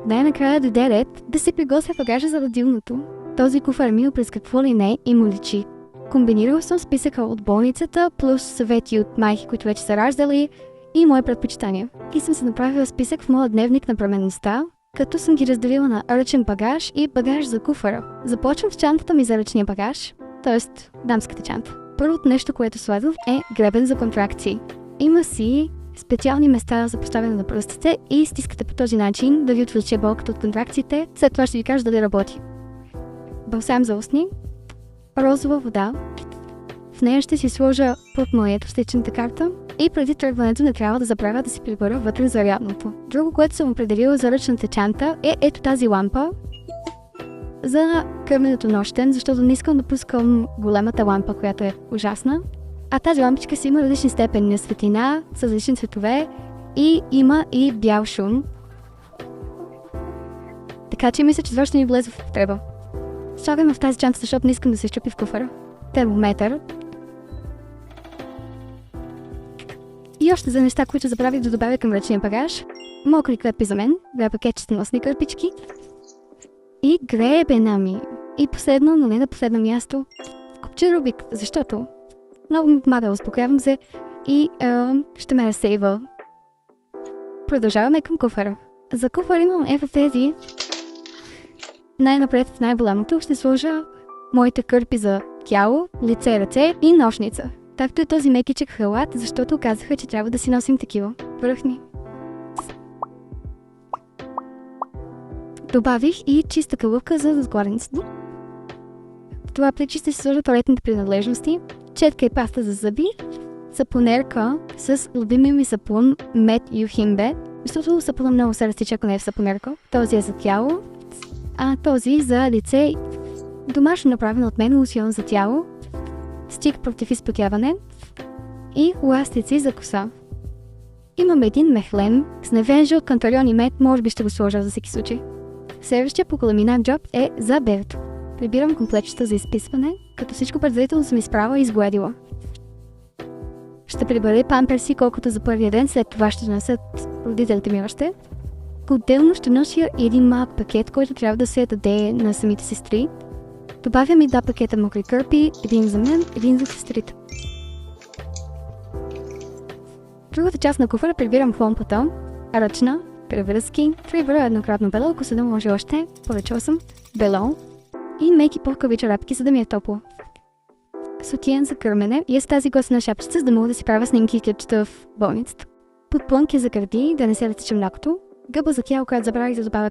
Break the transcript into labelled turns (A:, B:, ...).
A: Най-накрая дойде ред да си приготвя багажа за родилното. Този куфар е минал през какво ли не и му личи. Комбинирал съм списъка от болницата, плюс съвети от майки, които вече са раждали, и мои предпочитания. И съм се направила списък в моя дневник на бременността, като съм ги разделила на ръчен багаж и багаж за куфара. Започвам с чантата ми за ръчния багаж, т.е. дамската чанта. Първото нещо, което слагам, е гребен за контракции. Има си специални места за поставяне на пръстите и стискате по този начин да ви отвлече болката от контракциите. След това ще ви кажа дали работи. Балсам за устни, розова вода. В нея ще си сложа под моето стечната карта и преди тръгването не трябва да забравя да си прибера вътре зарядното. Друго, което съм определила за ръчната чанта е ето тази лампа за кърменето нощен, защото не искам да пускам големата лампа, която е ужасна. А тази лампичка си има различни степени на светлина, с различни цветове и има и бял шум. Така че мисля, че това ще ми влезе в употреба. Слагам в тази чанта, защото не искам да се щупи в куфара. Термометър. И още за неща, които забравих да добавя към ръчния багаж. Мокри клепи за мен, две пакетчета носни кърпички и гребена ми. И последно, но не на последно място, копче Рубик, защото много ми помага, успокоявам се и ще ме разсейва. Продължаваме към куфара. За куфар имам ето тези. Най-напред в най-голямото ще сложа моите кърпи за тяло, лице, ръце и нощница. Както и този мекичък халат, защото казаха, че трябва да си носим такива. Връхни. Добавих и чиста калъвка за разгладеницата. В това плече ще си сложа тоалетните принадлежности, четка и паста за зъби, сапонерка с любимия ми сапун Мед Юхимбе, защото сапуна много се разтича, ако не е в сапонерка. Този е за тяло, а този за лице, домашно направен от мен лосьон за тяло, стик против изпотяване и ластици за коса. Имам един мехлем с невенжо, кантарион и мед, може би ще го сложа за всеки случай. Следващия по ламинат джоб е за бебето. Прибирам комплечета за изписване, като всичко предварително съм изправила и изгладила. Ще прибера памперси, колкото за първия ден, след това ще донесат родителите ми още. Отделно ще нося един малък пакет, който трябва да се даде на самите сестри. Добавям и 2 пакета мокри кърпи, един за мен, един за сестрите. Другата част на куфара прибирам помпата, ръчна, превръзки, прибера еднократно бело, ако се да може още, поръчала съм бело и меки пухкави чарапки, за да ми е топло. Сутиен за кърмене и с тази госена шапчица, за да мога да си правя снимки и клипчета в болницата. Подплънки за гърди, да не се разтича млякото. Гъба за тяло, която забравих да добавя